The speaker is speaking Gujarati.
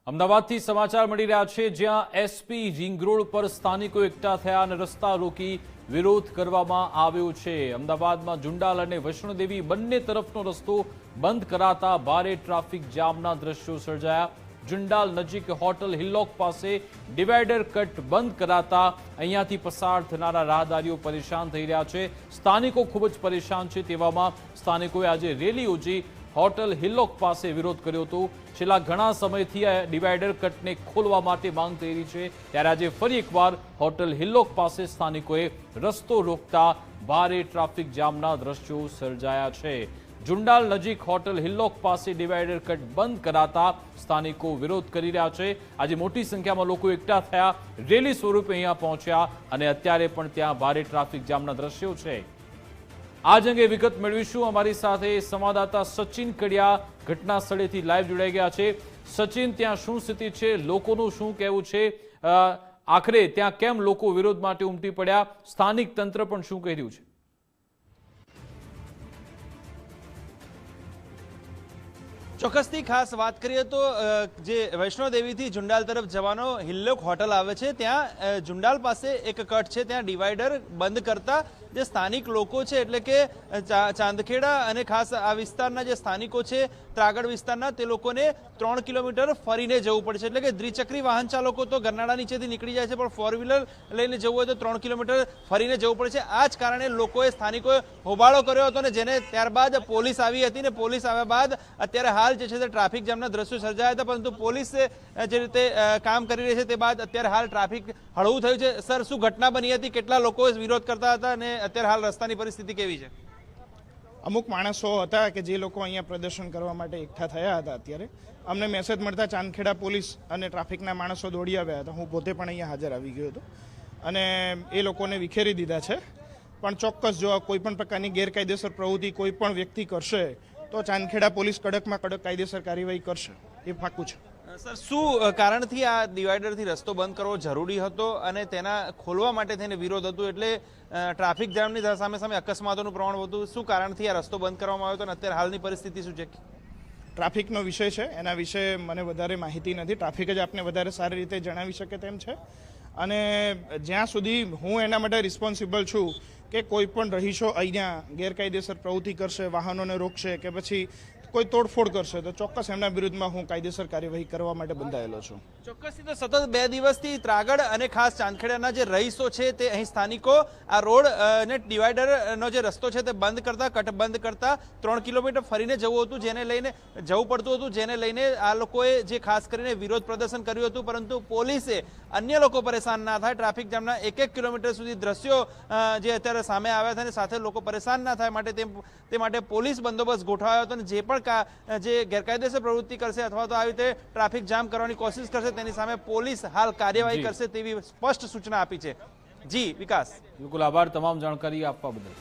અમદાવાદથી સમાચાર મળી રહ્યા છે, જ્યાં એસપી રિંગ રોડ પર સ્થાનિકો એકઠા થયા અને રસ્તા રોકી વિરોધ કરવામાં આવ્યો છે। અમદાવાદમાં જુંડાલ અને વૈષ્ણોદેવી બંને તરફનો રસ્તો બંધ કરાતા ભારે ટ્રાફિક જામના દ્રશ્યો સર્જાયા। જુંડાલ નજીક હોટલ હિલ્લોક પાસે ડિવાઈડર કટ બંધ કરાતા અહીંયાથી પસાર થનારા રાહદારીઓ પરેશાન થઈ રહ્યા છે। સ્થાનિકો ખૂબ જ પરેશાન છે। તેવામાં સ્થાનિકોએ આજે રેલી યોજી હોટલ હિલ્લોક પાસે વિરોધ કર્યો હતો। છેલ્લા ઘણા સમયથી આ ડિવાઈડર કટને ખોલવા માટે માંગ થઈ રહી છે, ત્યારે આજે ફરી એકવાર હોટલ હિલ્લોક પાસે સ્થાનિકોએ રસ્તો રોકતા ભારે ટ્રાફિક જામના દ્રશ્યો સર્જાયા છે। જુંડાલ નજીક હોટલ હિલ્લોક પાસે ડિવાઈડર કટ બંધ કરાતા સ્થાનિકો વિરોધ કરી રહ્યા છે। આજે મોટી સંખ્યામાં લોકો એકઠા થયા, રેલી સ્વરૂપે અહીંયા પહોંચ્યા અને અત્યારે પણ ત્યાં ભારે ટ્રાફિક જામના દ્રશ્યો છે। આજ અંગે વિગત મેળવીશું। અમારી સાથે સંવાદદાતા સચિન કડિયા ઘટના સ્થળેથી લાઈવ જોડાઈ ગયા છે। સચિન, ત્યાં શું સ્થિતિ છે? લોકોનું શું કહેવું છે? આખરે ત્યાં કેમ લોકો વિરોધ માટે ઉમટી પડ્યા? સ્થાનિક તંત્ર પણ શું કહી રહ્યું છે? ચોક્કસથી ખાસ વાત કરીએ તો જે વૈષ્ણોદેવીથી જુંડાલ તરફ જવાનો હિલ્લોક હોટલ આવે છે, ત્યાં જુંડાલ પાસે એક કટ છે, ત્યાં ડિવાઈડર બંધ કરતા જે સ્થાનિક લોકો છે, એટલે કે ચાંદખેડા અને ખાસ આ વિસ્તારના જે સ્થાનિકો છે, ત્રાગડ વિસ્તારના, તે લોકોને 3 કિલોમીટર ફરીને જવું પડે છે। એટલે કે દ્વિચક્રી વાહન ચાલકો તો ગરનાળા નીચેથી નીકળી જાય છે, પણ 4 વ્હીલર લઈને જવું હોય તો 3 કિલોમીટર ફરીને જવું પડે છે। આ જ કારણે લોકોએ સ્થાનિકોએ હોબાળો કર્યો હતો અને જેને ત્યારબાદ પોલીસ આવી હતી ને પોલીસ આવ્યા બાદ અત્યારે હાલ જે છે તે ટ્રાફિક જામના દ્રશ્યો સર્જાયા હતા, પરંતુ પોલીસ જે રીતે કામ કરી રહી છે તે બાદ અત્યારે હાલ ટ્રાફિક હળવું થયું છે। સર, શું ઘટના બની હતી? કેટલા લોકો વિરોધ કરતા હતા અને અત્યારે હાલ રસ્તાની પરિસ્થિતિ કેવી છે? અમુક માણસો હતા કે જે લોકો અહીંયા પ્રદર્શન કરવા માટે એકઠા થયા હતા। અત્યારે અમને મેસેજ મળતા ચાંદખેડા પોલીસ અને ટ્રાફિકના માણસો દોડી આવ્યા હતા। હું પોતે પણ અહીંયા હાજર આવી ગયો હતો અને એ લોકોને વિખેરી દીધા છે। પણ ચોક્કસ જો કોઈ પણ પ્રકારની ગેરકાયદેસર પ્રવૃત્તિ કોઈ પણ વ્યક્તિ કરશે તો ચાંદખેડા પોલીસ કડકમાં કડક કાયદેસર કાર્યવાહી કરશે, એ પાકું છે। સર, શું કારણથી આ ડિવાઈડરથી રસ્તો બંધ કરવો જરૂરી હતો અને તેના ખોલવા માટે થઈને વિરોધ હતો? એટલે ટ્રાફિક જામની સામે સામે અકસ્માતોનું પ્રમાણ વધુ, શું કારણથી આ રસ્તો બંધ કરવામાં આવ્યો હતો અને અત્યારે હાલની પરિસ્થિતિ શું છે? ટ્રાફિકનો વિષય છે, એના વિશે મને વધારે માહિતી નથી। ટ્રાફિક જ આપને વધારે સારી રીતે જણાવી શકે તેમ છે અને જ્યાં સુધી હું એના માટે રિસ્પોન્સિબલ છું કે કોઈ પણ રહીશો અહીંયા ગેરકાયદેસર પ્રવૃત્તિ કરશે, વાહનોને રોકશે કે પછી કોઈ તોડફોડ કરશે તો ચોક્કસ એમના વિરુદ્ધમાં હું કાયદેસર કાર્યવાહી કરવા માટે બંધાયેલો છું। ચોક્કસથી તો સતત 2 દિવસથી ત્રાગડ અને ખાસ ચાંદખેડાના જે રહીશો છે તે અહીં સ્થાનિકો આ રોડ અને ડિવાઈડરનો જે રસ્તો છે તે બંધ કરતા, કટ બંધ કરતા 3 કિલોમીટર ફરીને જવું હતું, જેને લઈને જવું પડતું હતું, જેને લઈને આ લોકોએ જે ખાસ કરીને વિરોધ પ્રદર્શન કર્યું હતું, પરંતુ પોલીસે અન્ય લોકો પરેશાન ના થાય, ટ્રાફિક જામના 1-1 કિલોમીટર સુધી દ્રશ્યો જે અત્યારે સામે આવ્યા હતા અને સાથે લોકો પરેશાન ના થાય માટે તે માટે પોલીસ બંદોબસ્ત ગોઠવાયો હતો અને જે પણ જે ગેરકાયદેસર પ્રવૃત્તિ કરશે અથવા તો આવી રીતે ટ્રાફિક જામ કરવાની કોશિશ કરશે તેની સામે પોલીસ હાલ કાર્યવાહી કરશે તેવી સ્પષ્ટ સૂચના આપી છે। જી વિકાસ, બિલકુલ આભાર તમામ જાણકારી આપવા બદલ।